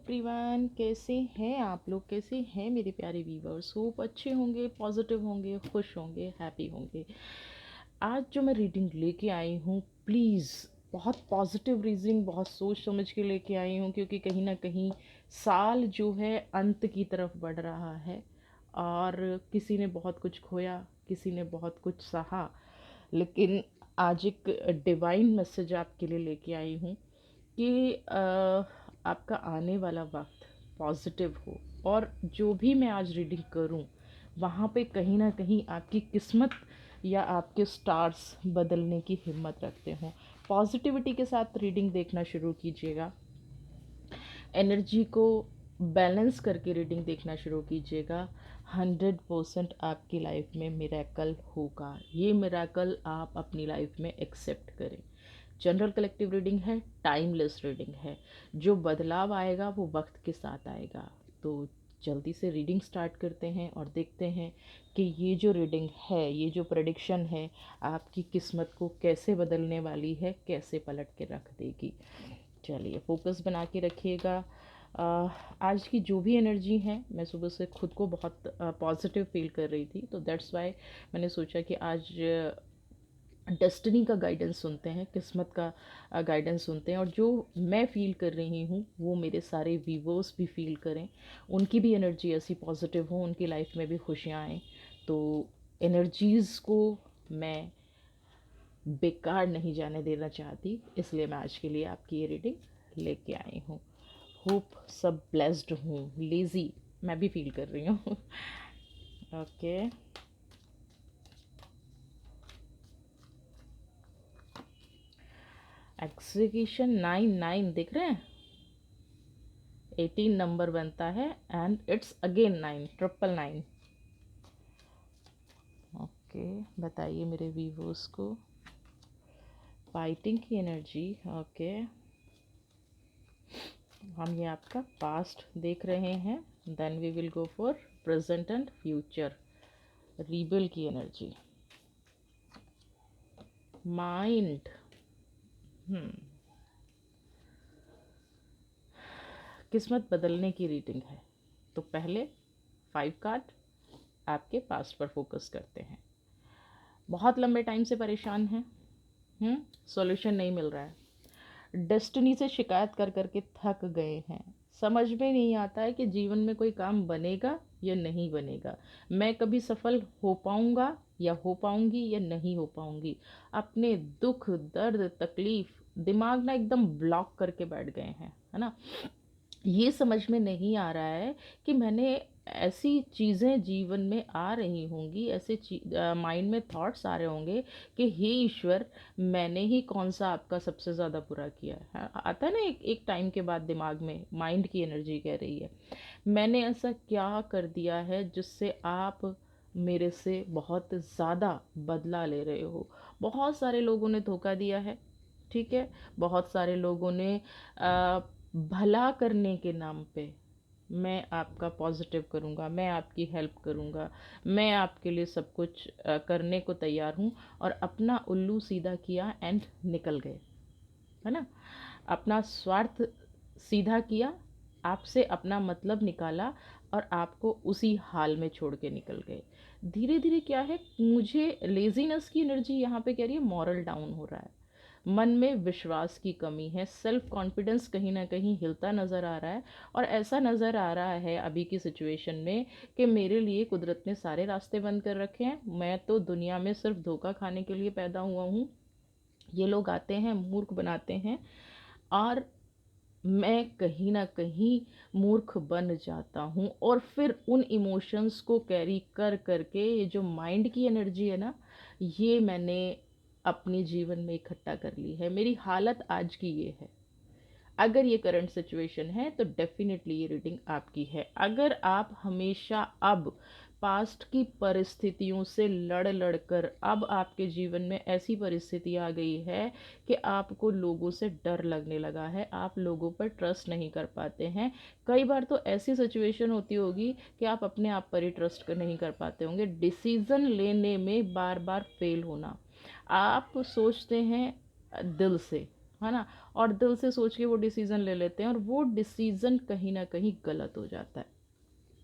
Everyone, कैसे हैं आप लोग? कैसे हैं मेरे प्यारे व्यूवर्स? होप अच्छे होंगे, पॉजिटिव होंगे, खुश होंगे, हैप्पी होंगे। आज जो मैं रीडिंग लेके आई हूँ, प्लीज़ बहुत पॉजिटिव रीडिंग, बहुत सोच समझ के लेके आई हूँ, क्योंकि कहीं ना कहीं साल जो है अंत की तरफ बढ़ रहा है और किसी ने बहुत कुछ खोया, किसी ने बहुत कुछ सहा। लेकिन आज एक डिवाइन मैसेज आपके लिए लेके आई हूँ कि आपका आने वाला वक्त पॉजिटिव हो, और जो भी मैं आज रीडिंग करूं वहाँ पे कहीं ना कहीं आपकी किस्मत या आपके स्टार्स बदलने की हिम्मत रखते हों। पॉजिटिविटी के साथ रीडिंग देखना शुरू कीजिएगा, एनर्जी को बैलेंस करके रीडिंग देखना शुरू कीजिएगा। 100% आपकी लाइफ में मिरेकल होगा। ये मिरेकल आप अपनी लाइफ में एक्सेप्ट करें। जनरल कलेक्टिव रीडिंग है, टाइमलेस रीडिंग है। जो बदलाव आएगा वो वक्त के साथ आएगा। तो जल्दी से रीडिंग स्टार्ट करते हैं और देखते हैं कि ये जो रीडिंग है, ये जो प्रेडिक्शन है, आपकी किस्मत को कैसे बदलने वाली है, कैसे पलट के रख देगी। चलिए, फोकस बना के रखिएगा। आज की जो भी एनर्जी है, मैं सुबह से खुद को बहुत पॉजिटिव फील कर रही थी, तो दैट्स वाई मैंने सोचा कि आज डेस्टिनी का गाइडेंस सुनते हैं, किस्मत का गाइडेंस सुनते हैं, और जो मैं फ़ील कर रही हूँ वो मेरे सारे व्यूवर्स भी फील करें, उनकी भी एनर्जी ऐसी पॉजिटिव हो, उनकी लाइफ में भी खुशियाँ आएँ। तो एनर्जीज़ को मैं बेकार नहीं जाने देना चाहती, इसलिए मैं आज के लिए आपकी ये रीडिंग लेके आई हूँ। होप सब ब्लेस्ड हूँ। लेज़ी मैं भी फील कर रही हूँ। ओके, एग्जीक्यूशन 9 दिख रहे हैं। 18 नंबर बनता है एंड इट्स अगेन 9, 999। ओके, बताइए मेरे व्यूवर्स को फाइटिंग की एनर्जी। ओके, हम ये आपका पास्ट देख रहे हैं, then we will go for present and future. रीबल की एनर्जी, माइंड। किस्मत बदलने की रीडिंग है। तो पहले 5 कार्ड आपके पास्ट पर फोकस करते हैं। बहुत लंबे टाइम से परेशान हैं, सॉल्यूशन नहीं मिल रहा है, डेस्टिनी से शिकायत कर करके थक गए हैं, समझ में नहीं आता है कि जीवन में कोई काम बनेगा या नहीं बनेगा, मैं कभी सफल हो पाऊंगा या हो पाऊंगी या नहीं हो पाऊंगी। अपने दुख, दर्द, तकलीफ, दिमाग ना एकदम ब्लॉक करके बैठ गए हैं, है ना। ये समझ में नहीं आ रहा है कि मैंने ऐसी चीज़ें जीवन में आ रही होंगी, ऐसे माइंड में थॉट्स आ रहे होंगे कि हे ईश्वर, मैंने ही कौन सा आपका सबसे ज़्यादा बुरा किया है। आता है ना, एक टाइम के बाद दिमाग में माइंड की एनर्जी कह रही है, मैंने ऐसा क्या कर दिया है जिससे आप मेरे से बहुत ज़्यादा बदला ले रहे हो। बहुत सारे लोगों ने धोखा दिया है, ठीक है। बहुत सारे लोगों ने भला करने के नाम पे, मैं आपका पॉजिटिव करूँगा, मैं आपकी हेल्प करूँगा, मैं आपके लिए सब कुछ करने को तैयार हूँ, और अपना उल्लू सीधा किया एंड निकल गए, है ना। अपना स्वार्थ सीधा किया, आपसे अपना मतलब निकाला, और आपको उसी हाल में छोड़ के निकल गए। धीरे धीरे क्या है, मुझे लेजीनेस की एनर्जी यहाँ पे कह रही है मॉरल डाउन हो रहा है, मन में विश्वास की कमी है, सेल्फ कॉन्फिडेंस कहीं ना कहीं हिलता नज़र आ रहा है। और ऐसा नज़र आ रहा है अभी की सिचुएशन में कि मेरे लिए कुदरत ने सारे रास्ते बंद कर रखे हैं, मैं तो दुनिया में सिर्फ धोखा खाने के लिए पैदा हुआ हूँ। ये लोग आते हैं, मूर्ख बनाते हैं, और मैं कहीं ना कहीं मूर्ख बन जाता हूँ, और फिर उन इमोशंस को कैरी कर करके ये जो माइंड की एनर्जी है ना, ये मैंने अपने जीवन में इकट्ठा कर ली है। मेरी हालत आज की ये है। अगर ये करंट सिचुएशन है तो डेफिनेटली ये रीडिंग आपकी है। अगर आप हमेशा अब पास्ट की परिस्थितियों से लड़ लड़ कर अब आपके जीवन में ऐसी परिस्थिति आ गई है कि आपको लोगों से डर लगने लगा है, आप लोगों पर ट्रस्ट नहीं कर पाते हैं। कई बार तो ऐसी सिचुएशन होती होगी कि आप अपने आप पर ही ट्रस्ट नहीं कर पाते होंगे। डिसीज़न लेने में बार बार फेल होना, आप सोचते हैं दिल से, है ना, और दिल से सोच के वो डिसीज़न ले लेते हैं और वो डिसीज़न कहीं ना कहीं गलत हो जाता है।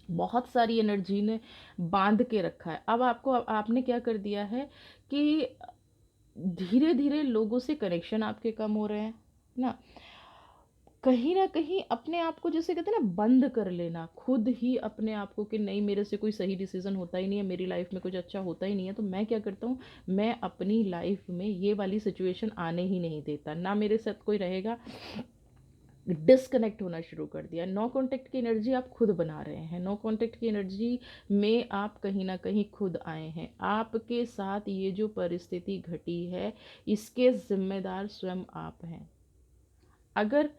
बहुत सारी एनर्जी ने बांध के रखा है। अब आपको आपने क्या कर दिया है कि धीरे धीरे लोगों से कनेक्शन आपके कम हो रहे हैं ना, कहीं न कहीं अपने आप को जैसे कहते हैं ना बंद कर लेना, खुद ही अपने आप को कि नहीं मेरे से कोई सही डिसीज़न होता ही नहीं है, मेरी लाइफ़ में कुछ अच्छा होता ही नहीं है, तो मैं क्या करता हूँ, मैं अपनी लाइफ़ में ये वाली सिचुएशन आने ही नहीं देता, ना मेरे साथ कोई रहेगा। डिस्कनेक्ट होना शुरू कर दिया। नो कॉन्टैक्ट की एनर्जी आप खुद बना रहे हैं, नो कॉन्टैक्ट की एनर्जी में आप कहीं न कहीं खुद आए हैं। आपके साथ ये जो परिस्थिति घटी है, इसके ज़िम्मेदार स्वयं आप हैं। अगर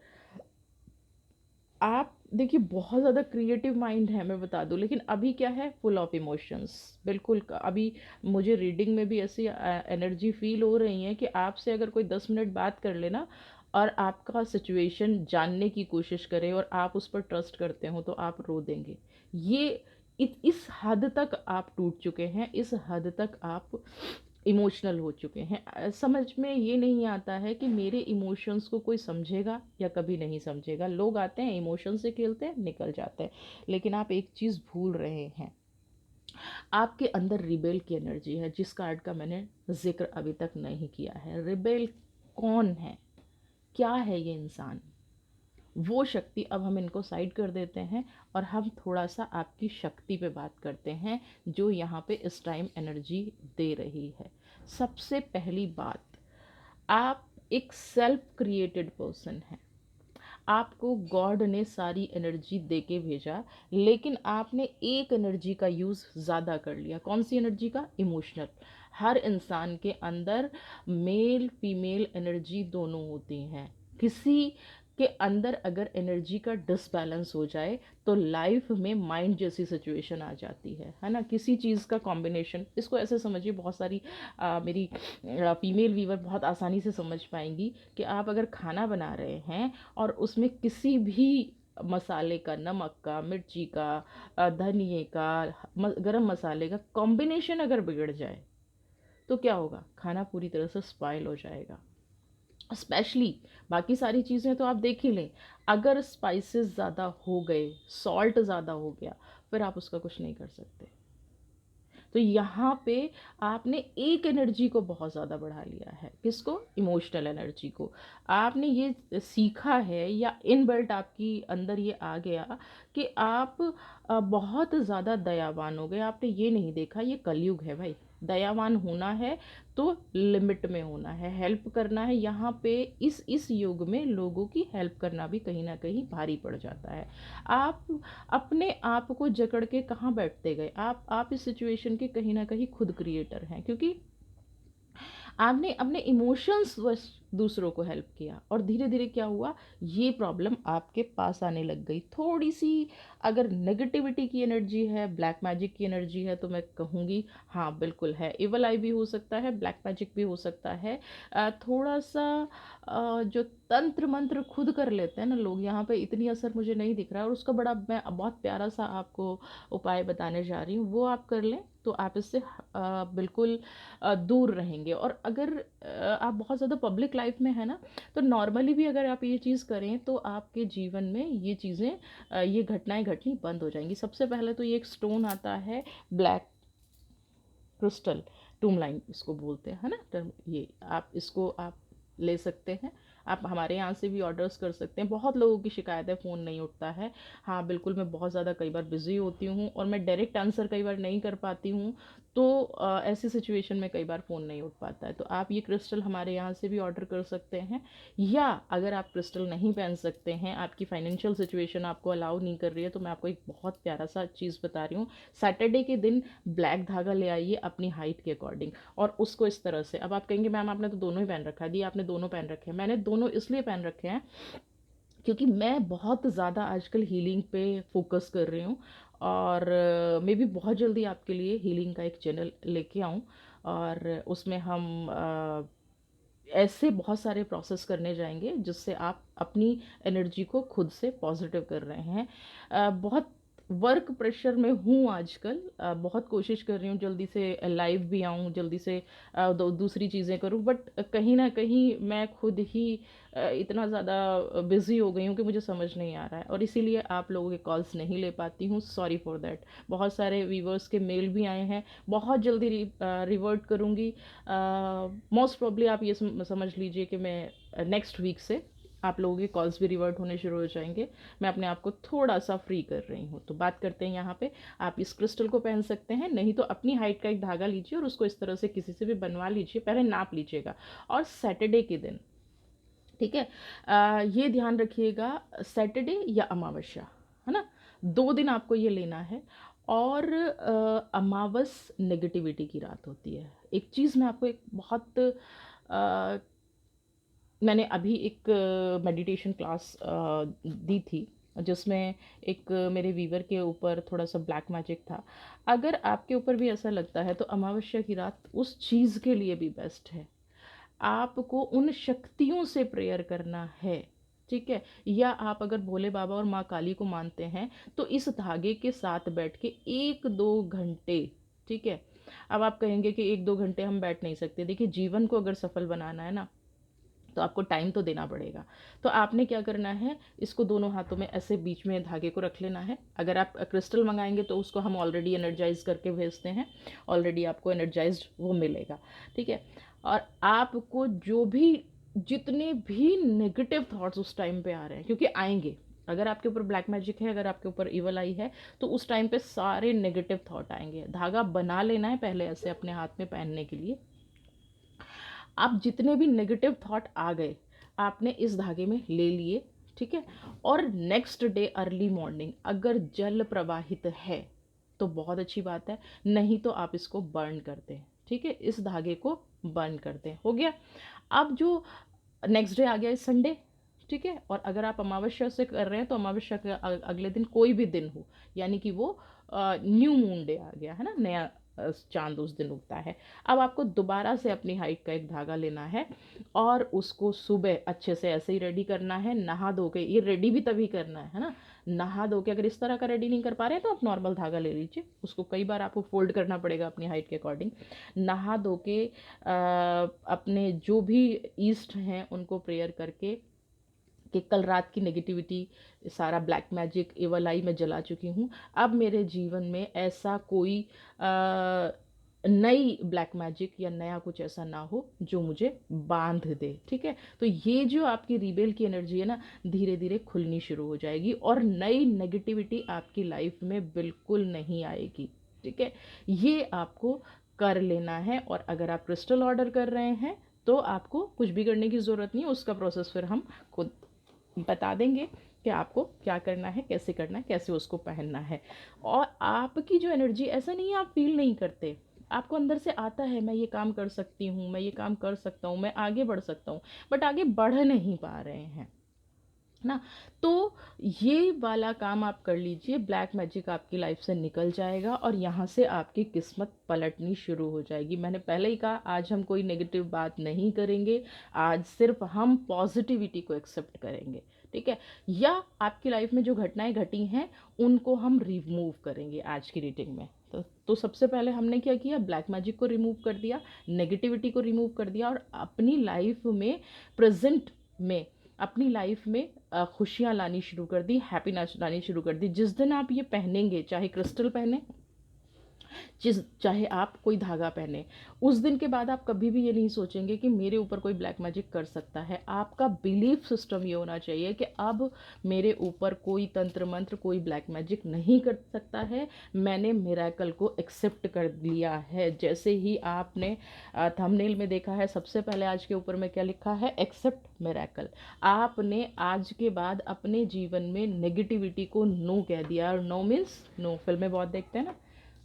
आप देखिए बहुत ज़्यादा क्रिएटिव माइंड है मैं बता दूँ, लेकिन अभी क्या है फुल ऑफ इमोशंस। बिल्कुल अभी मुझे रीडिंग में भी ऐसी एनर्जी फील हो रही है कि आपसे अगर कोई 10 मिनट बात कर लेना और आपका सिचुएशन जानने की कोशिश करे और आप उस पर ट्रस्ट करते हो तो आप रो देंगे। ये इस हद तक आप टूट चुके हैं, इस हद तक आप इमोशनल हो चुके हैं। समझ में ये नहीं आता है कि मेरे इमोशंस को कोई समझेगा या कभी नहीं समझेगा। लोग आते हैं इमोशन से खेलते हैं निकल जाते हैं, लेकिन आप एक चीज़ भूल रहे हैं, आपके अंदर रिबेल की एनर्जी है जिस कार्ड का मैंने जिक्र अभी तक नहीं किया है। रिबेल कौन है, क्या है ये इंसान, वो शक्ति अब हम इनको साइड कर देते हैं और हम थोड़ा सा आपकी शक्ति पे बात करते हैं जो यहाँ पे इस टाइम एनर्जी दे रही है। सबसे पहली बात, आप एक सेल्फ क्रिएटेड पर्सन हैं, आपको गॉड ने सारी एनर्जी दे के भेजा, लेकिन आपने एक एनर्जी का यूज़ ज़्यादा कर लिया। कौन सी एनर्जी का? इमोशनल। हर इंसान के अंदर मेल फीमेल एनर्जी दोनों होती हैं। किसी के अंदर अगर एनर्जी का डिसबैलेंस हो जाए तो लाइफ में माइंड जैसी सिचुएशन आ जाती है ना। किसी चीज़ का कॉम्बिनेशन, इसको ऐसे समझिए, बहुत सारी मेरी फीमेल व्यूवर बहुत आसानी से समझ पाएंगी कि आप अगर खाना बना रहे हैं और उसमें किसी भी मसाले का, नमक का, मिर्ची का, धनिए का, गरम मसाले का कॉम्बिनेशन अगर बिगड़ जाए तो क्या होगा? खाना पूरी तरह से स्पॉइल हो जाएगा। स्पेशली बाकी सारी चीज़ें तो आप देख ही लें, अगर स्पाइसेस ज़्यादा हो गए, सॉल्ट ज़्यादा हो गया, फिर आप उसका कुछ नहीं कर सकते। तो यहाँ पे आपने एक एनर्जी को बहुत ज़्यादा बढ़ा लिया है। किसको? इमोशनल एनर्जी को। आपने ये सीखा है या इनबिल्ट आपकी अंदर ये आ गया कि आप बहुत ज़्यादा दयावान हो गए। आपने ये नहीं देखा ये कलयुग है भाई, दयावान होना है तो लिमिट में होना है, हेल्प करना है। यहाँ पे इस युग में लोगों की हेल्प करना भी कहीं ना कहीं भारी पड़ जाता है। आप अपने आप को जकड़ के कहाँ बैठते गए? आप इस सिचुएशन के कहीं ना कहीं खुद क्रिएटर हैं, क्योंकि आपने अपने इमोशंस वश दूसरों को हेल्प किया और धीरे धीरे क्या हुआ, ये प्रॉब्लम आपके पास आने लग गई। थोड़ी सी अगर नेगेटिविटी की एनर्जी है, ब्लैक मैजिक की एनर्जी है, तो मैं कहूँगी हाँ बिल्कुल है। इवल आई भी हो सकता है, ब्लैक मैजिक भी हो सकता है। थोड़ा सा जो तंत्र मंत्र खुद कर लेते हैं ना लोग, यहाँ पे इतनी असर मुझे नहीं दिख रहा है, और उसका बड़ा मैं बहुत प्यारा सा आपको उपाय बताने जा रही हूँ, वो आप कर लें तो आप इससे बिल्कुल दूर रहेंगे। और अगर आप बहुत ज़्यादा पब्लिक लाइफ में है ना, तो नॉर्मली भी अगर आप ये चीज़ करें तो आपके जीवन में ये चीज़ें ये घटनाएं घटनी बंद हो जाएंगी। सबसे पहले तो ये एक स्टोन आता है, ब्लैक क्रिस्टल, टूमलाइन इसको बोलते हैं, है ना टर्म। ये आप इसको आप ले सकते हैं, आप हमारे यहाँ से भी ऑर्डर्स कर सकते हैं। बहुत लोगों की शिकायत है फ़ोन नहीं उठता है। हाँ बिल्कुल, मैं बहुत ज़्यादा कई बार बिज़ी होती हूँ और मैं डायरेक्ट आंसर कई बार नहीं कर पाती हूँ, तो ऐसी सिचुएशन में कई बार फ़ोन नहीं उठ पाता है। तो आप ये क्रिस्टल हमारे यहाँ से भी ऑर्डर कर सकते हैं। या अगर आप क्रिस्टल नहीं पहन सकते हैं, आपकी फाइनेंशियल सिचुएशन आपको अलाउ नहीं कर रही है, तो मैं आपको एक बहुत प्यारा सा चीज़ बता रही हूँ। सैटरडे के दिन ब्लैक धागा ले आइए अपनी हाइट के अकॉर्डिंग, और उसको इस तरह से, अब आप कहेंगे मैम आपने तो दोनों ही पहन रखा है, दी आपने दोनों पहन रखे हैं। मैंने दोनों इसलिए पहन रखे हैं क्योंकि मैं बहुत ज़्यादा आजकल हीलिंग पे फोकस कर रही हूँ, और मैं भी बहुत जल्दी आपके लिए हीलिंग का एक चैनल लेके आऊँ, और उसमें हम ऐसे बहुत सारे प्रोसेस करने जाएंगे जिससे आप अपनी एनर्जी को खुद से पॉजिटिव कर रहे हैं। बहुत वर्क प्रेशर में हूँ आजकल। बहुत कोशिश कर रही हूँ जल्दी से लाइव भी आऊँ, जल्दी से दूसरी चीज़ें करूँ, बट कहीं ना कहीं मैं खुद ही इतना ज़्यादा बिज़ी हो गई हूँ कि मुझे समझ नहीं आ रहा है, और इसीलिए आप लोगों के कॉल्स नहीं ले पाती हूँ। Sorry for that. बहुत सारे व्यूवर्स के मेल भी आए हैं, बहुत जल्दी रिवर्ट करूँगी। मोस्ट प्रॉब्ली आप ये समझ लीजिए कि मैं नेक्स्ट वीक से आप लोगों के कॉल्स भी रिवर्ट होने शुरू हो जाएंगे। मैं अपने आप को थोड़ा सा फ्री कर रही हूँ। तो बात करते हैं यहाँ पे, आप इस क्रिस्टल को पहन सकते हैं, नहीं तो अपनी हाइट का एक धागा लीजिए और उसको इस तरह से किसी से भी बनवा लीजिए, पहले नाप लीजिएगा। और सैटरडे के दिन, ठीक है, ये ध्यान रखिएगा, सैटरडे या अमावस्या, है ना, 2 दिन आपको ये लेना है। और अमावस नेगेटिविटी की रात होती है। एक चीज़ मैं आपको एक बहुत मैंने अभी एक मेडिटेशन क्लास दी थी, जिसमें एक मेरे वीवर के ऊपर थोड़ा सा ब्लैक मैजिक था। अगर आपके ऊपर भी ऐसा लगता है तो अमावस्या की रात उस चीज़ के लिए भी बेस्ट है। आपको उन शक्तियों से प्रेयर करना है, ठीक है। या आप अगर भोले बाबा और माँ काली को मानते हैं तो इस धागे के साथ बैठ के 1-2 घंटे, ठीक है। अब आप कहेंगे कि 1-2 घंटे हम बैठ नहीं सकते। देखिए, जीवन को अगर सफल बनाना है ना, तो आपको टाइम तो देना पड़ेगा। तो आपने क्या करना है, इसको दोनों हाथों में ऐसे बीच में धागे को रख लेना है। अगर आप क्रिस्टल मंगाएंगे तो उसको हम ऑलरेडी एनर्जाइज करके भेजते हैं, ऑलरेडी आपको एनर्जाइज्ड वो मिलेगा, ठीक है। और आपको जो भी, जितने भी नेगेटिव थॉट्स उस टाइम पे आ रहे हैं, क्योंकि आएंगे, अगर आपके ऊपर ब्लैक मैजिक है, अगर आपके ऊपर इवल आई है, तो उस टाइम पे सारे नेगेटिव थॉट आएंगे। धागा बना लेना है पहले ऐसे अपने हाथ में पहनने के लिए। आप जितने भी नेगेटिव थॉट आ गए, आपने इस धागे में ले लिए, ठीक है। और नेक्स्ट डे अर्ली मॉर्निंग अगर जल प्रवाहित है तो बहुत अच्छी बात है, नहीं तो आप इसको बर्न कर दें, ठीक है। इस धागे को बर्न कर दें, हो गया। अब जो नेक्स्ट डे आ गया इस संडे, ठीक है। और अगर आप अमावस्या से कर रहे हैं तो अमावस्या के अगले दिन कोई भी दिन हो, यानी कि वो न्यू मून डे आ गया है ना, नया चांद उस दिन उगता है। अब आपको दोबारा से अपनी हाइट का एक धागा लेना है और उसको सुबह अच्छे से ऐसे ही रेडी करना है, नहा धो के। ये रेडी भी तभी करना है ना, नहा धो के। अगर इस तरह का रेडी नहीं कर पा रहे हैं तो आप नॉर्मल धागा ले लीजिए, उसको कई बार आपको फोल्ड करना पड़ेगा अपनी हाइट के अकॉर्डिंग। नहा धो के अपने जो भी ईस्ट हैं उनको प्रेयर करके कि कल रात की नेगेटिविटी, सारा ब्लैक मैजिक, एवल आई मैं जला चुकी हूँ। अब मेरे जीवन में ऐसा कोई नई ब्लैक मैजिक या नया कुछ ऐसा ना हो जो मुझे बांध दे, ठीक है। तो ये जो आपकी रिबेल की एनर्जी है ना, धीरे धीरे खुलनी शुरू हो जाएगी और नई नेगेटिविटी आपकी लाइफ में बिल्कुल नहीं आएगी, ठीक है। ये आपको कर लेना है। और अगर आप क्रिस्टल ऑर्डर कर रहे हैं तो आपको कुछ भी करने की ज़रूरत नहीं है, उसका प्रोसेस फिर हम खुद बता देंगे कि आपको क्या करना है, कैसे करना है, कैसे उसको पहनना है। और आपकी जो एनर्जी, ऐसा नहीं है आप फील नहीं करते, आपको अंदर से आता है मैं ये काम कर सकती हूँ, मैं ये काम कर सकता हूँ, मैं आगे बढ़ सकता हूँ, बट आगे बढ़ नहीं पा रहे हैं ना। तो ये वाला काम आप कर लीजिए, ब्लैक मैजिक आपकी लाइफ से निकल जाएगा और यहाँ से आपकी किस्मत पलटनी शुरू हो जाएगी। मैंने पहले ही कहा, आज हम कोई नेगेटिव बात नहीं करेंगे, आज सिर्फ हम पॉजिटिविटी को एक्सेप्ट करेंगे, ठीक है। या आपकी लाइफ में जो घटनाएं घटी हैं उनको हम रिमूव करेंगे आज की रीडिंग में। तो सबसे पहले हमने क्या किया, ब्लैक मैजिक को रिमूव कर दिया, नेगेटिविटी को रिमूव कर दिया और अपनी लाइफ में, प्रेजेंट में, अपनी लाइफ में खुशियाँ लानी शुरू कर दी, हैप्पीनेस लानी शुरू कर दी। जिस दिन आप ये पहनेंगे, चाहे क्रिस्टल पहने, चाहे आप कोई धागा पहने, उस दिन के बाद आप कभी भी ये नहीं सोचेंगे कि मेरे ऊपर कोई ब्लैक मैजिक कर सकता है। आपका बिलीफ सिस्टम ये होना चाहिए कि अब मेरे ऊपर कोई तंत्र मंत्र, कोई ब्लैक मैजिक नहीं कर सकता है, मैंने मिरेकल को एक्सेप्ट कर लिया है। जैसे ही आपने थंबनेल में देखा है, सबसे पहले आज के ऊपर में क्या लिखा है, एक्सेप्ट मिरेकल। आपने आज के बाद अपने जीवन में नेगेटिविटी को नो कह दिया। और नो मीन्स नो, फिल्में बहुत देखते हैं ना,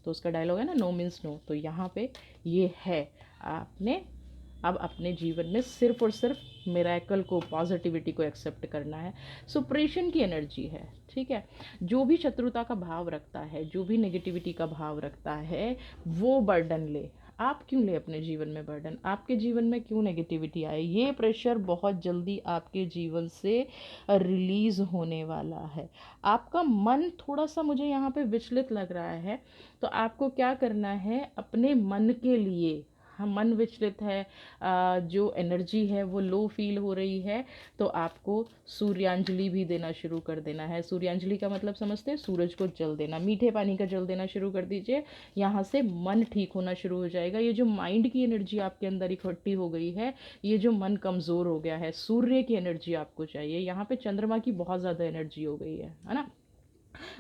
तो उसका डायलॉग है ना, नो मीन्स नो। तो यहाँ पे ये है, आपने अब अपने जीवन में सिर्फ और सिर्फ मिरेकल को, पॉजिटिविटी को एक्सेप्ट करना है। सुप्रेशन की एनर्जी है, ठीक है। जो भी शत्रुता का भाव रखता है, जो भी नेगेटिविटी का भाव रखता है, वो बर्डन ले। आप क्यों ले अपने जीवन में बर्डन, आपके जीवन में क्यों नेगेटिविटी आए। ये प्रेशर बहुत जल्दी आपके जीवन से रिलीज़ होने वाला है। आपका मन थोड़ा सा मुझे यहाँ पे विचलित लग रहा है, तो आपको क्या करना है, अपने मन के लिए, हम मन विचलित है, जो एनर्जी है वो लो फील हो रही है, तो आपको सूर्यांजलि भी देना शुरू कर देना है। सूर्यांजलि का मतलब समझते हैं, सूरज को जल देना, मीठे पानी का जल देना शुरू कर दीजिए। यहाँ से मन ठीक होना शुरू हो जाएगा। ये जो माइंड की एनर्जी आपके अंदर इकट्ठी हो गई है, ये जो मन कमज़ोर हो गया है, सूर्य की एनर्जी आपको चाहिए। यहाँ पे चंद्रमा की बहुत ज़्यादा एनर्जी हो गई है ना।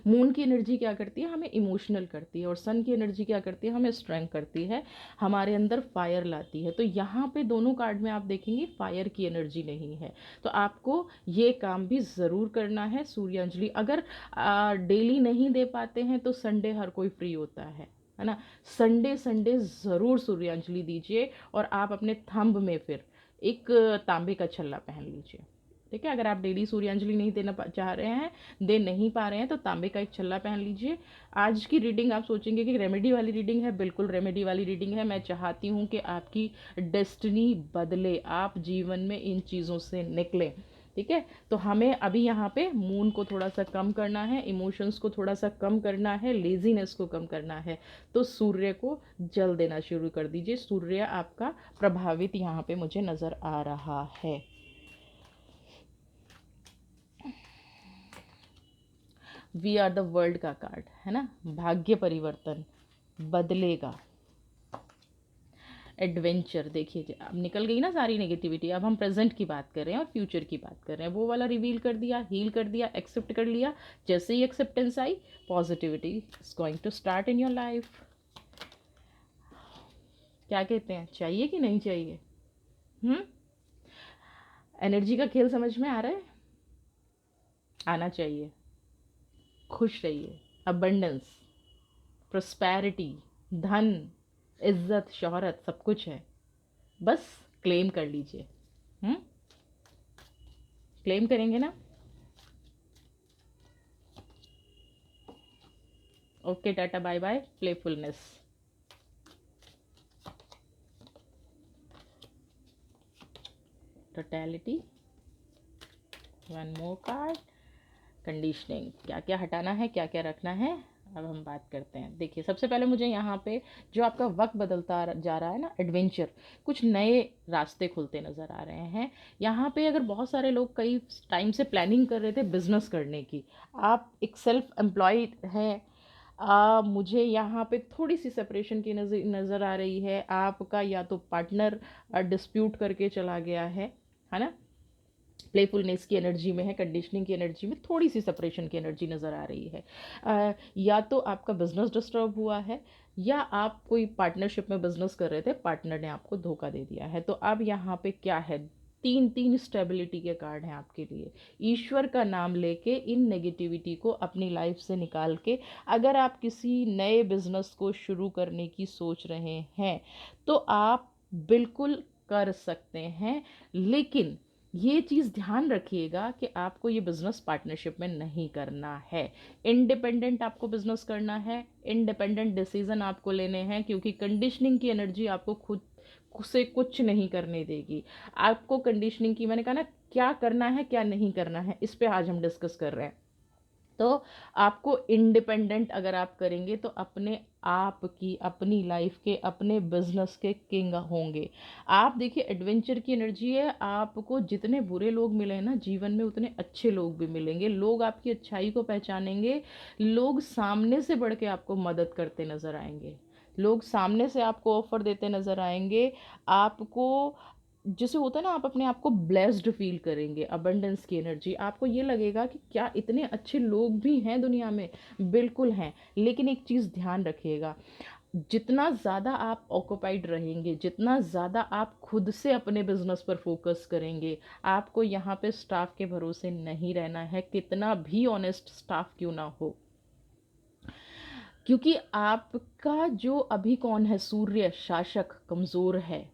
मून की एनर्जी क्या करती है, हमें इमोशनल करती है, और सन की एनर्जी क्या करती है, हमें स्ट्रेंथ करती है, हमारे अंदर फायर लाती है। तो यहाँ पे दोनों कार्ड में आप देखेंगे फायर की एनर्जी नहीं है। तो आपको ये काम भी ज़रूर करना है। सूर्यांजलि अगर डेली नहीं दे पाते हैं तो संडे हर कोई फ्री होता है ना। संडे संडे ज़रूर सूर्यांजलि दीजिए, और आप अपने थंब में फिर एक तांबे का छल्ला पहन लीजिए। ठीक है, अगर आप डेली सूर्यांजलि नहीं देना चाह रहे हैं, दे नहीं पा रहे हैं, तो तांबे का एक छल्ला पहन लीजिए। आज की रीडिंग आप सोचेंगे कि रेमेडी वाली रीडिंग है, बिल्कुल रेमेडी वाली रीडिंग है। मैं चाहती हूँ कि आपकी डेस्टिनी बदले, आप जीवन में इन चीज़ों से निकलें। ठीक है, तो हमें अभी यहाँ पे मून को थोड़ा सा कम करना है, इमोशंस को थोड़ा सा कम करना है, लेजीनेस को कम करना है। तो सूर्य को जल देना शुरू कर दीजिए। सूर्य आपका प्रभावित यहाँ पे मुझे नज़र आ रहा है। वी आर द वर्ल्ड का कार्ड है ना, भाग्य परिवर्तन, बदलेगा, एडवेंचर। देखिए अब निकल गई ना सारी नेगेटिविटी, अब हम प्रेजेंट की बात कर रहे हैं और फ्यूचर की बात कर रहे हैं। वो वाला रिवील कर दिया, हील कर दिया, एक्सेप्ट कर लिया। जैसे ही एक्सेप्टेंस आई, positivity is going to start in your life. क्या कहते हैं, चाहिए कि नहीं चाहिए? एनर्जी का खेल समझ में आ रहा है? आना चाहिए। खुश रहिए, अबंडेंस, प्रोस्पैरिटी, धन, इज्जत, शोहरत, सब कुछ है। बस क्लेम कर लीजिए। क्लेम करेंगे ना? Okay, tata, bye bye, playfulness. Totality, one more card, conditioning. क्या क्या हटाना है, क्या क्या रखना है, अब हम बात करते हैं। देखिए सबसे पहले मुझे यहाँ पे जो आपका वक्त बदलता जा रहा है ना, एडवेंचर, कुछ नए रास्ते खुलते नज़र आ रहे हैं। यहाँ पे अगर बहुत सारे लोग कई टाइम से प्लानिंग कर रहे थे बिजनेस करने की, आप एक सेल्फ एम्प्लॉयड हैं, मुझे यहाँ पे थोड़ी सी सेपरेशन की नज़र आ रही है। आपका या तो पार्टनर डिस्प्यूट करके चला गया है ना, प्लेफुलनेस की एनर्जी में है, कंडीशनिंग की एनर्जी में थोड़ी सी सेपरेशन की एनर्जी नज़र आ रही है। या तो आपका बिजनेस डिस्टर्ब हुआ है, या आप कोई पार्टनरशिप में बिजनेस कर रहे थे, पार्टनर ने आपको धोखा दे दिया है। तो अब यहाँ पे क्या है, तीन तीन स्टेबिलिटी के कार्ड हैं आपके लिए। ईश्वर का नाम लेके इन नेगेटिविटी को अपनी लाइफ से निकाल के, अगर आप किसी नए बिजनेस को शुरू करने की सोच रहे हैं तो आप बिल्कुल कर सकते हैं। लेकिन ये चीज़ ध्यान रखिएगा कि आपको ये बिज़नेस पार्टनरशिप में नहीं करना है। इंडिपेंडेंट आपको बिज़नेस करना है, इंडिपेंडेंट डिसीजन आपको लेने हैं, क्योंकि कंडीशनिंग की एनर्जी आपको खुद से कुछ नहीं करने देगी। आपको कंडीशनिंग की, मैंने कहा ना, क्या करना है क्या नहीं करना है, इस पे आज हम डिस्कस कर रहे हैं। तो आपको इंडिपेंडेंट अगर आप करेंगे तो अपने आप की, अपनी लाइफ के, अपने बिजनेस के किंग होंगे आप। देखिए एडवेंचर की एनर्जी है, आपको जितने बुरे लोग मिले हैं ना जीवन में, उतने अच्छे लोग भी मिलेंगे। लोग आपकी अच्छाई को पहचानेंगे, लोग सामने से बढ़ के आपको मदद करते नज़र आएंगे, लोग सामने से आपको ऑफर देते नज़र आएंगे। आपको जैसे होता है ना, आप अपने आप को ब्लेस्ड फील करेंगे, अबंडेंस की एनर्जी, आपको ये लगेगा कि क्या इतने अच्छे लोग भी हैं दुनिया में। बिल्कुल हैं, लेकिन एक चीज़ ध्यान रखिएगा, जितना ज़्यादा आप ऑक्यूपाइड रहेंगे, जितना ज़्यादा आप खुद से अपने बिजनेस पर फोकस करेंगे, आपको यहाँ पे स्टाफ के भरोसे नहीं रहना है, कितना भी ऑनेस्ट स्टाफ क्यों ना हो। क्योंकि आपका जो अभी कौन है, सूर्य शासक कमज़ोर है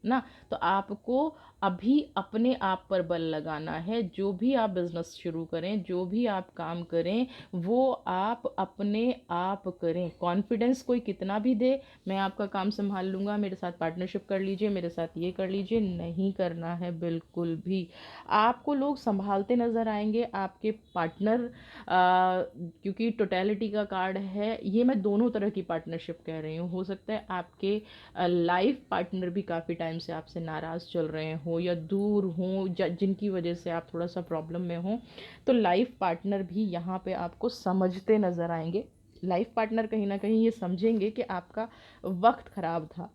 ना, तो आपको अभी अपने आप पर बल लगाना है। जो भी आप बिज़नेस शुरू करें, जो भी आप काम करें, वो आप अपने आप करें। कॉन्फिडेंस कोई कितना भी दे, मैं आपका काम सँभाल लूँगा, मेरे साथ पार्टनरशिप कर लीजिए, मेरे साथ ये कर लीजिए, नहीं करना है बिल्कुल भी। आपको लोग सँभालते नज़र आएँगे, आपके पार्टनर क्योंकि टोटैलिटी का कार्ड है, ये मैं दोनों तरह की पार्टनरशिप कह रही हूँ। हो सकता है आपके लाइफ पार्टनर भी काफ़ी टाइम से आपसे नाराज़ चल रहे हों या दूर हों, जिनकी वजह से आप थोड़ा सा प्रॉब्लम में हों, तो लाइफ पार्टनर भी यहाँ पे आपको समझते नज़र आएंगे। लाइफ पार्टनर कहीं ना कहीं ये समझेंगे कि आपका वक्त ख़राब था,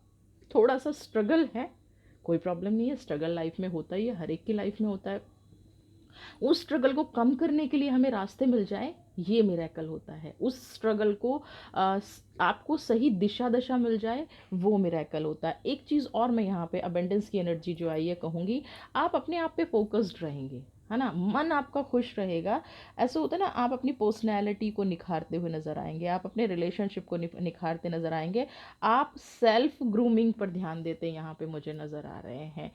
थोड़ा सा स्ट्रगल है, कोई प्रॉब्लम नहीं है, स्ट्रगल लाइफ में होता ही है, हर एक की लाइफ में होता है। उस स्ट्रगल को कम करने के लिए हमें रास्ते मिल जाए, ये मिरेकल होता है। उस स्ट्रगल को आपको सही दिशा दशा मिल जाए, वो मिरेकल होता है। एक चीज़ और मैं यहाँ पे अबेंडेंस की एनर्जी जो आई है कहूँगी, आप अपने आप पे फोकस्ड रहेंगे, है ना, मन आपका खुश रहेगा। ऐसा होता है ना, आप अपनी पर्सनैलिटी को निखारते हुए नज़र आएंगे, आप अपने रिलेशनशिप को निखारते नज़र आएंगे, आप सेल्फ ग्रूमिंग पर ध्यान देते यहाँ पे मुझे नज़र आ रहे हैं।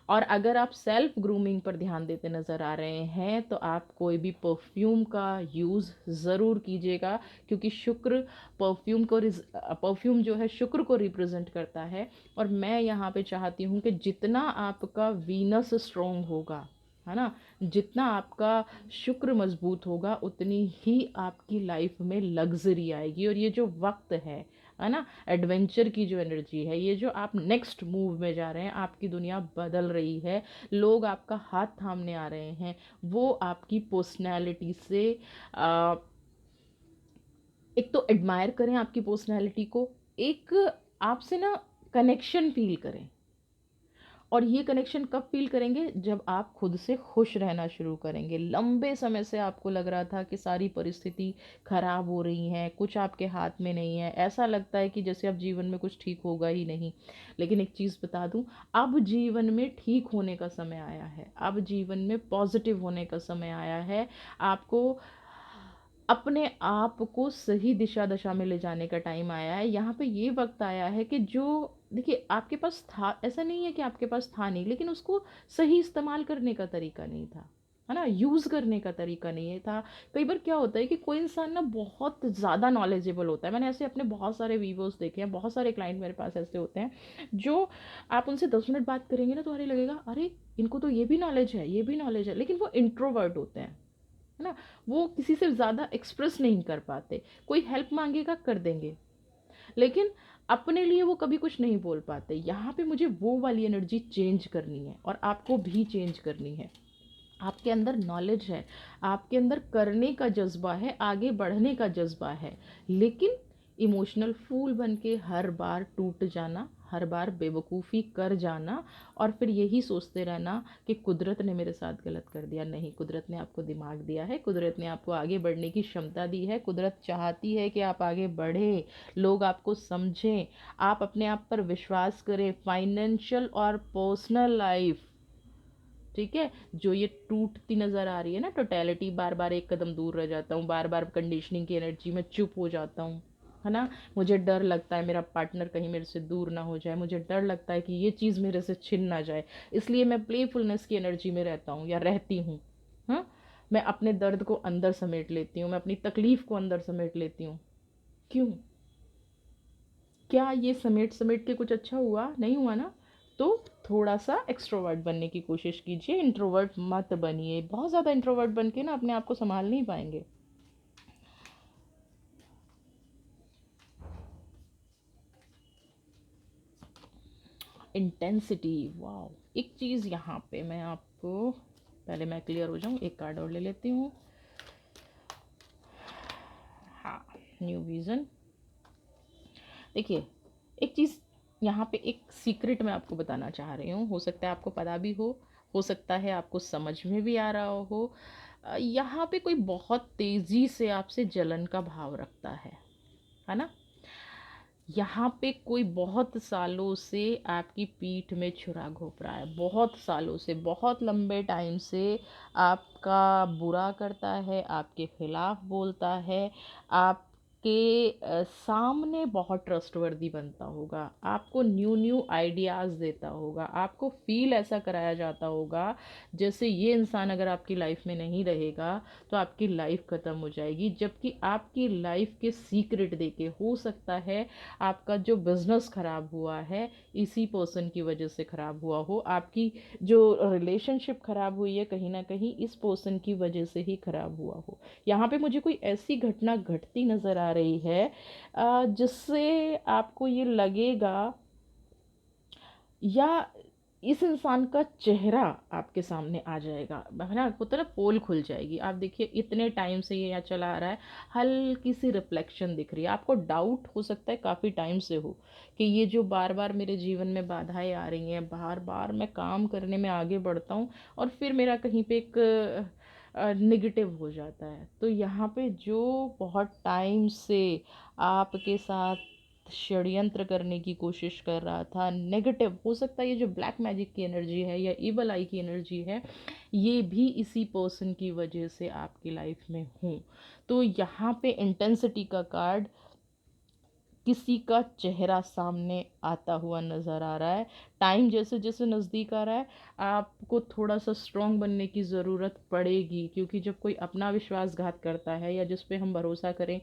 और अगर आप सेल्फ ग्रूमिंग पर ध्यान देते नज़र आ रहे हैं तो आप कोई भी परफ्यूम का यूज़ ज़रूर कीजिएगा, क्योंकि शुक्र परफ्यूम जो है शुक्र को रिप्रेजेंट करता है। और मैं यहाँ पे चाहती हूँ कि जितना आपका वीनस स्ट्रॉन्ग होगा, है ना, जितना आपका शुक्र मजबूत होगा, उतनी ही आपकी लाइफ में लग्जरी आएगी। और ये जो वक्त है ना, एडवेंचर की जो एनर्जी है, ये जो आप नेक्स्ट मूव में जा रहे हैं, आपकी दुनिया बदल रही है, लोग आपका हाथ थामने आ रहे हैं, वो आपकी पर्सनैलिटी से एक तो एडमायर करें आपकी पर्सनैलिटी को, एक आपसे ना कनेक्शन फील करें। और ये कनेक्शन कब फील करेंगे, जब आप खुद से खुश रहना शुरू करेंगे। लंबे समय से आपको लग रहा था कि सारी परिस्थिति खराब हो रही है, कुछ आपके हाथ में नहीं है, ऐसा लगता है कि जैसे अब जीवन में कुछ ठीक होगा ही नहीं। लेकिन एक चीज़ बता दूं, अब जीवन में ठीक होने का समय आया है, अब जीवन में पॉजिटिव होने का समय आया है। आपको अपने आप को सही दिशा दशा में ले जाने का टाइम आया है। यहाँ पे ये वक्त आया है कि जो, देखिए, आपके पास था, ऐसा नहीं है कि आपके पास था नहीं, लेकिन उसको सही इस्तेमाल करने का तरीका नहीं था, है ना, यूज़ करने का तरीका नहीं था। कई बार क्या होता है कि कोई इंसान ना बहुत ज़्यादा नॉलेजेबल होता है, मैंने ऐसे अपने बहुत सारे वीवर्स देखे हैं, बहुत सारे क्लाइंट मेरे पास ऐसे होते हैं, जो आप उनसे 10 मिनट बात करेंगे ना तो अरे लगेगा, अरे इनको तो ये भी नॉलेज है, ये भी नॉलेज है, लेकिन वो इंट्रोवर्ट होते हैं, है ना, वो किसी से ज़्यादा एक्सप्रेस नहीं कर पाते। कोई हेल्प मांगेगा कर देंगे, लेकिन अपने लिए वो कभी कुछ नहीं बोल पाते। यहाँ पे मुझे वो वाली एनर्जी चेंज करनी है, और आपको भी चेंज करनी है। आपके अंदर नॉलेज है, आपके अंदर करने का जज्बा है, आगे बढ़ने का जज्बा है, लेकिन इमोशनल फूल बन के हर बार टूट जाना, हर बार बेवकूफ़ी कर जाना, और फिर यही सोचते रहना कि कुदरत ने मेरे साथ गलत कर दिया। नहीं, कुदरत ने आपको दिमाग दिया है, कुदरत ने आपको आगे बढ़ने की क्षमता दी है, कुदरत चाहती है कि आप आगे बढ़ें, लोग आपको समझें, आप अपने आप पर विश्वास करें। फाइनेंशियल और पर्सनल लाइफ, ठीक है, जो ये टूटती नज़र आ रही है ना, टोटैलिटी, बार बार एक कदम दूर रह जाता हूँ, बार बार कंडीशनिंग की एनर्जी में चुप हो जाता हूँ, है ना, मुझे डर लगता है मेरा पार्टनर कहीं मेरे से दूर ना हो जाए, मुझे डर लगता है कि ये चीज़ मेरे से छिन ना जाए, इसलिए मैं प्लेफुलनेस की एनर्जी में रहता हूँ या रहती हूँ। हाँ, मैं अपने दर्द को अंदर समेट लेती हूँ, मैं अपनी तकलीफ़ को अंदर समेट लेती हूँ। क्यों? क्या ये समेट समेट के कुछ अच्छा हुआ? नहीं हुआ ना। तो थोड़ा सा एक्सट्रोवर्ट बनने की कोशिश कीजिए, इंट्रोवर्ट मत बनिए। बहुत ज़्यादा इंट्रोवर्ट बन के ना अपने आप को संभाल नहीं पाएंगे। इंटेंसिटी, वाह, एक चीज़ यहाँ पे मैं आपको, पहले मैं क्लियर हो जाऊँ, एक कार्ड और ले लेती हूँ। हाँ, न्यू विज़न। देखिए, एक चीज़ यहाँ पे, एक सीक्रेट मैं आपको बताना चाह रही हूँ, हो सकता है आपको पता भी हो सकता है आपको समझ में भी आ रहा हो। यहाँ पे कोई बहुत तेज़ी से आपसे जलन का भाव रखता है ना, यहाँ पे कोई बहुत सालों से आपकी पीठ में छुरा घोंप रहा है, बहुत सालों से, बहुत लंबे टाइम से आपका बुरा करता है, आपके खिलाफ बोलता है, आप सामने बहुत ट्रस्टवर्दी बनता होगा, आपको न्यू न्यू आइडियाज़ देता होगा, आपको फील ऐसा कराया जाता होगा जैसे ये इंसान अगर आपकी लाइफ में नहीं रहेगा तो आपकी लाइफ ख़त्म हो जाएगी, जबकि आपकी लाइफ के सीक्रेट देके हो सकता है आपका जो बिज़नेस ख़राब हुआ है इसी पर्सन की वजह से ख़राब हुआ हो, आपकी जो रिलेशनशिप ख़राब हुई है कहीं ना कहीं इस पर्सन की वजह से ही ख़राब हुआ हो। यहाँ पे मुझे कोई ऐसी घटना घटती नज़र आ रही है जिससे आपको ये लगेगा या इस इंसान का चेहरा आपके सामने आ जाएगा, है ना, होता है ना, पोल खुल जाएगी। आप देखिए इतने टाइम से ये यहाँ चला आ रहा है, हल्की सी रिफ्लेक्शन दिख रही है, आपको डाउट हो सकता है काफ़ी टाइम से हो कि ये जो बार बार मेरे जीवन में बाधाएं आ रही हैं, बार बार मैं काम करने में आगे बढ़ता हूँ और फिर मेरा कहीं पे एक नेगेटिव हो जाता है। तो यहाँ पे जो बहुत टाइम से आपके साथ षड्यंत्र करने की कोशिश कर रहा था, नेगेटिव हो सकता है, ये जो ब्लैक मैजिक की एनर्जी है या इवल आई की एनर्जी है ये भी इसी पर्सन की वजह से आपकी लाइफ में हो। तो यहाँ पे इंटेंसिटी का कार्ड, किसी का चेहरा सामने आता हुआ नज़र आ रहा है। टाइम जैसे जैसे नज़दीक आ रहा है आपको थोड़ा सा स्ट्रॉन्ग बनने की ज़रूरत पड़ेगी, क्योंकि जब कोई अपना विश्वासघात करता है या जिस पे हम भरोसा करें,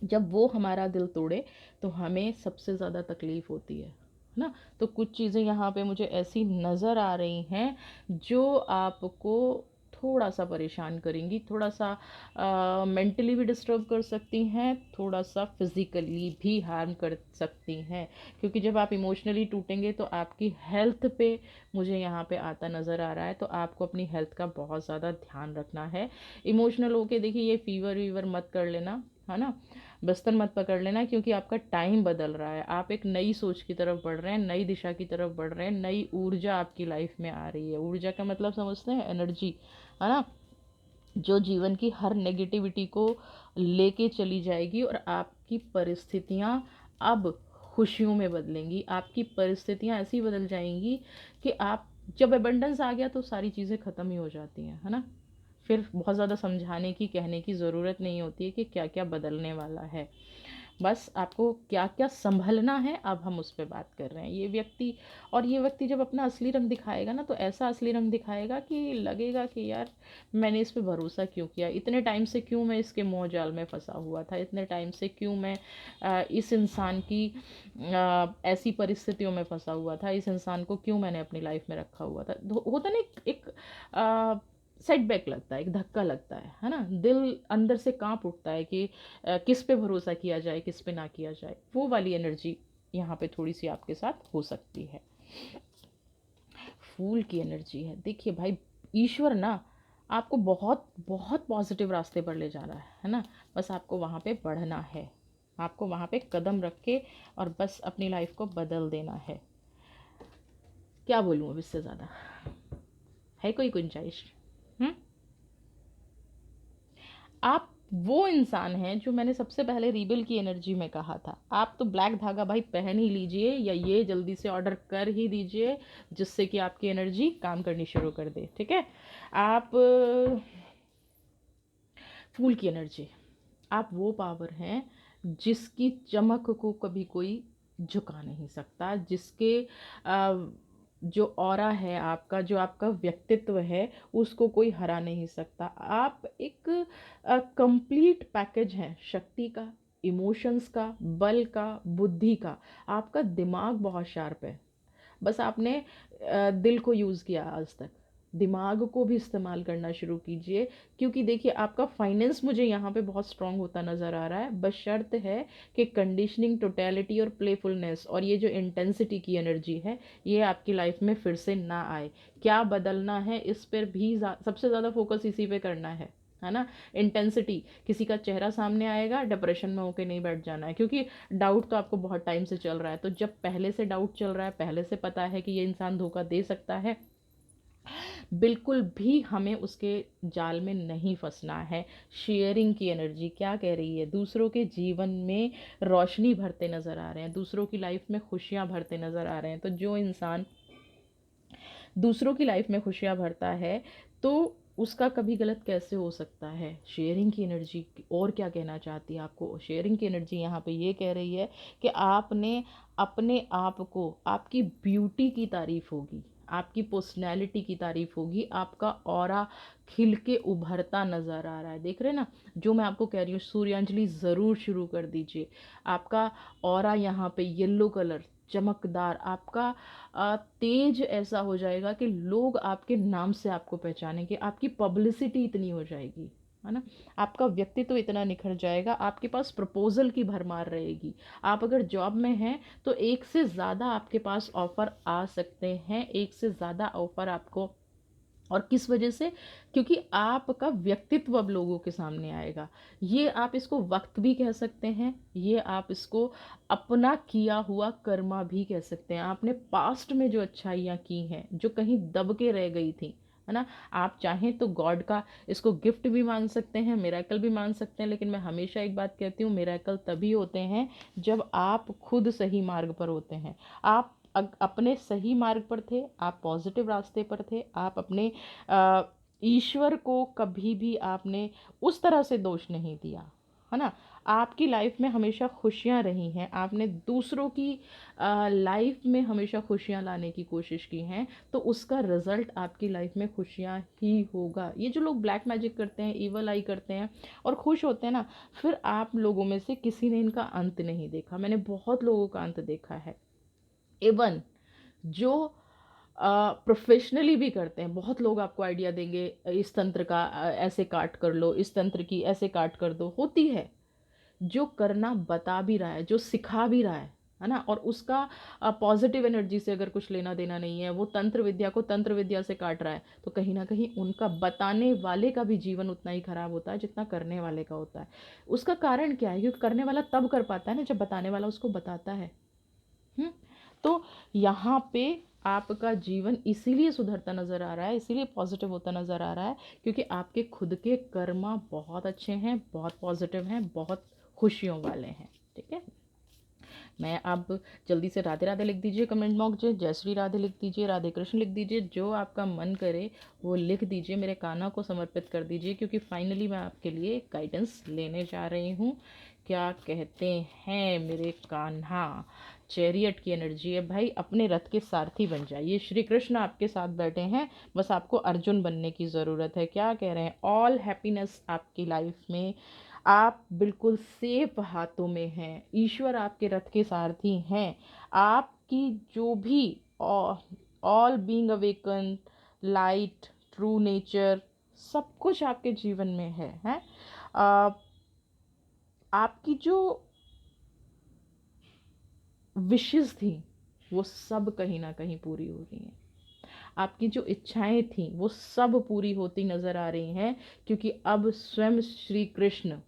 जब वो हमारा दिल तोड़े तो हमें सबसे ज़्यादा तकलीफ़ होती है ना। तो कुछ चीज़ें यहाँ पे मुझे ऐसी नज़र आ रही हैं जो आपको थोड़ा सा परेशान करेंगी, थोड़ा सा मेंटली भी डिस्टर्ब कर सकती हैं, थोड़ा सा फिज़िकली भी हार्म कर सकती हैं, क्योंकि जब आप इमोशनली टूटेंगे तो आपकी हेल्थ पे मुझे यहाँ पे आता नज़र आ रहा है। तो आपको अपनी हेल्थ का बहुत ज़्यादा ध्यान रखना है। इमोशनल होके देखिए ये फीवर वीवर मत कर लेना, है ना, बस्तर मत पकड़ लेना, क्योंकि आपका टाइम बदल रहा है, आप एक नई सोच की तरफ बढ़ रहे हैं, नई दिशा की तरफ बढ़ रहे हैं, नई ऊर्जा आपकी लाइफ में आ रही है। ऊर्जा का मतलब समझते हैं, एनर्जी, है ना, जो जीवन की हर नेगेटिविटी को लेके चली जाएगी और आपकी परिस्थितियाँ अब खुशियों में बदलेंगी। आपकी परिस्थितियाँ ऐसी बदल जाएंगी कि आप, जब एबंडेंस आ गया तो सारी चीज़ें ख़त्म ही हो जाती हैं, है ना, फिर बहुत ज़्यादा समझाने की, कहने की ज़रूरत नहीं होती है कि क्या क्या बदलने वाला है। बस आपको क्या क्या संभलना है अब हम उस पर बात कर रहे हैं। ये व्यक्ति, और ये व्यक्ति जब अपना असली रंग दिखाएगा ना तो ऐसा असली रंग दिखाएगा कि लगेगा कि यार मैंने इस पे भरोसा क्यों किया, इतने टाइम से क्यों मैं इसके मोह जाल में फंसा हुआ था, इतने टाइम से क्यों मैं इस इंसान की ऐसी परिस्थितियों में फंसा हुआ था, इस इंसान को क्यों मैंने अपनी लाइफ में रखा हुआ था। होता ना एक सेटबैक लगता है, एक धक्का लगता है ना, दिल अंदर से कांप उठता है कि किस पे भरोसा किया जाए, किस पे ना किया जाए। वो वाली एनर्जी यहाँ पे थोड़ी सी आपके साथ हो सकती है। फूल की एनर्जी है, देखिए भाई, ईश्वर ना आपको बहुत बहुत पॉजिटिव रास्ते पर ले जा रहा है ना, बस आपको वहाँ पे बढ़ना है, आपको वहाँ पे कदम रख के और बस अपनी लाइफ को बदल देना है। क्या बोलूँ अब इससे ज़्यादा, है कोई गुंजाइश? आप वो इंसान हैं जो मैंने सबसे पहले रीबल की एनर्जी में कहा था, आप तो ब्लैक धागा भाई पहन ही लीजिए या ये जल्दी से ऑर्डर कर ही दीजिए जिससे कि आपकी एनर्जी काम करनी शुरू कर दे, ठीक है। आप फूल की एनर्जी, आप वो पावर हैं जिसकी चमक को कभी कोई झुका नहीं सकता, जिसके जो ऑरा है आपका, जो आपका व्यक्तित्व है उसको कोई हरा नहीं सकता। आप एक कंप्लीट पैकेज हैं, शक्ति का, इमोशंस का, बल का, बुद्धि का। आपका दिमाग बहुत शार्प है, बस आपने दिल को यूज़ किया आज तक, दिमाग को भी इस्तेमाल करना शुरू कीजिए। क्योंकि देखिए आपका फाइनेंस मुझे यहाँ पे बहुत स्ट्रांग होता नज़र आ रहा है, बस शर्त है कि कंडीशनिंग, टोटलिटी और प्लेफुलनेस और ये जो इंटेंसिटी की एनर्जी है ये आपकी लाइफ में फिर से ना आए। क्या बदलना है इस पर भी सबसे ज़्यादा फोकस इसी पे करना है ना। इंटेंसिटी, किसी का चेहरा सामने आएगा, डिप्रेशन में होके नहीं बैठ जाना है, क्योंकि डाउट तो आपको बहुत टाइम से चल रहा है। तो जब पहले से डाउट चल रहा है, पहले से पता है कि ये इंसान धोखा दे सकता है, बिल्कुल भी हमें उसके जाल में नहीं फंसना है। शेयरिंग की एनर्जी क्या कह रही है, दूसरों के जीवन में रोशनी भरते नज़र आ रहे हैं, दूसरों की लाइफ में खुशियाँ भरते नज़र आ रहे हैं। तो जो इंसान दूसरों की लाइफ में खुशियाँ भरता है तो उसका कभी गलत कैसे हो सकता है। शेयरिंग की एनर्जी और क्या कहना चाहती है आपको, शेयरिंग की एनर्जी यहाँ पे ये कह रही है कि आपने अपने आप को, आपकी ब्यूटी की तारीफ होगी, आपकी पर्सनैलिटी की तारीफ होगी, आपका ऑरा खिल के उभरता नज़र आ रहा है। देख रहे हैं ना, जो मैं आपको कह रही हूँ, सूर्यांजलि ज़रूर शुरू कर दीजिए। आपका ऑरा यहाँ पे येलो कलर चमकदार, आपका तेज ऐसा हो जाएगा कि लोग आपके नाम से आपको पहचानेंगे, आपकी पब्लिसिटी इतनी हो जाएगी, है ना, आपका व्यक्तित्व इतना निखर जाएगा, आपके पास प्रपोजल की भरमार रहेगी। आप अगर जॉब में हैं तो एक से ज़्यादा आपके पास ऑफ़र आ सकते हैं, एक से ज़्यादा ऑफ़र आपको। और किस वजह से, क्योंकि आपका व्यक्तित्व अब लोगों के सामने आएगा। ये आप इसको वक्त भी कह सकते हैं, ये आप इसको अपना किया हुआ कर्मा भी कह सकते हैं। आपने पास्ट में जो अच्छाइयाँ की हैं, जो कहीं दब के रह गई थी, है ना, आप चाहें तो गॉड का इसको गिफ्ट भी मान सकते हैं, मिरेकल भी मान सकते हैं। लेकिन मैं हमेशा एक बात कहती हूँ, मिरेकल तभी होते हैं जब आप खुद सही मार्ग पर होते हैं। आप अपने सही मार्ग पर थे, आप पॉजिटिव रास्ते पर थे, आप अपने ईश्वर को कभी भी आपने उस तरह से दोष नहीं दिया, है ना। आपकी लाइफ में हमेशा खुशियाँ रही हैं, आपने दूसरों की लाइफ में हमेशा खुशियाँ लाने की कोशिश की हैं, तो उसका रिजल्ट आपकी लाइफ में खुशियाँ ही होगा। ये जो लोग ब्लैक मैजिक करते हैं, ईवल आई करते हैं और खुश होते हैं ना, फिर आप लोगों में से किसी ने इनका अंत नहीं देखा। मैंने बहुत लोगों का अंत देखा है। इवन जो प्रोफेशनली भी करते हैं, बहुत लोग आपको आइडिया देंगे, इस तंत्र का ऐसे काट कर लो, इस तंत्र की ऐसे काट कर दो, होती है। जो करना बता भी रहा है, जो सिखा भी रहा है ना, और उसका पॉजिटिव एनर्जी से अगर कुछ लेना देना नहीं है, वो तंत्र विद्या को तंत्र विद्या से काट रहा है, तो कहीं ना कहीं उनका बताने वाले का भी जीवन उतना ही खराब होता है जितना करने वाले का होता है। उसका कारण क्या है, क्योंकि करने वाला तब कर पाता है ना जब बताने वाला उसको बताता है। तो यहाँ पे आपका जीवन इसीलिए सुधरता नज़र आ रहा है, इसीलिए पॉजिटिव होता नज़र आ रहा है, क्योंकि आपके खुद के कर्मा बहुत अच्छे हैं, बहुत पॉजिटिव हैं, बहुत खुशियों वाले हैं। ठीक है, मैं अब जल्दी से राधे राधे लिख दीजिए कमेंट बॉक्स में, जय श्री राधे लिख दीजिए, राधे कृष्ण लिख दीजिए, जो आपका मन करे वो लिख दीजिए, मेरे कान्हा को समर्पित कर दीजिए, क्योंकि फाइनली मैं आपके लिए गाइडेंस लेने जा रही हूँ। क्या कहते हैं मेरे कान्हा, चैरियट की एनर्जी है भाई, अपने रथ के सारथी बन जाइए, श्री कृष्ण आपके साथ बैठे हैं, बस आपको अर्जुन बनने की ज़रूरत है। क्या कह रहे हैं, ऑल हैप्पीनेस आपकी लाइफ में, आप बिल्कुल सेफ हाथों में हैं, ईश्वर आपके रथ के सारथी हैं। आपकी जो भी all being awaken, light, true nature, सब कुछ आपके जीवन में है। आपकी जो विशेस थी वो सब कहीं ना कहीं पूरी हो रही हैं, आपकी जो इच्छाएं थी वो सब पूरी होती नज़र आ रही हैं, क्योंकि अब स्वयं श्री कृष्ण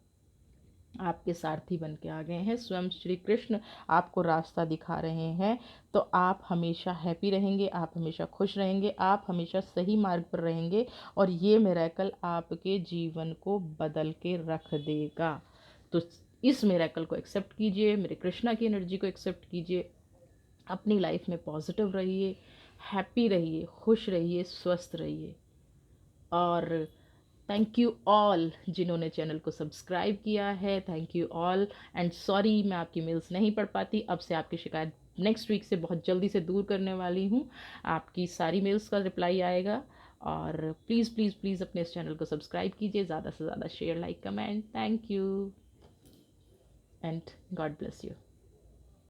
आपके सारथी बन के आ गए हैं, स्वयं श्री कृष्ण आपको रास्ता दिखा रहे हैं। तो आप हमेशा हैप्पी रहेंगे, आप हमेशा खुश रहेंगे, आप हमेशा सही मार्ग पर रहेंगे, और ये मिरेकल आपके जीवन को बदल के रख देगा। तो इस मिरेकल को एक्सेप्ट कीजिए, मेरे कृष्णा की एनर्जी को एक्सेप्ट कीजिए, अपनी लाइफ में पॉजिटिव रहिए, हैप्पी रहिए, खुश रहिए, स्वस्थ रहिए। और थैंक यू ऑल जिन्होंने चैनल को सब्सक्राइब किया है, thank you all. And sorry मैं आपकी मेल्स नहीं पढ़ पाती, अब से आपकी शिकायत नेक्स्ट वीक से बहुत जल्दी से दूर करने वाली हूँ, आपकी सारी मेल्स का रिप्लाई आएगा। और प्लीज़ प्लीज़ प्लीज़ अपने इस चैनल को सब्सक्राइब कीजिए, ज़्यादा से ज़्यादा share, like, comment. Thank you and God bless you.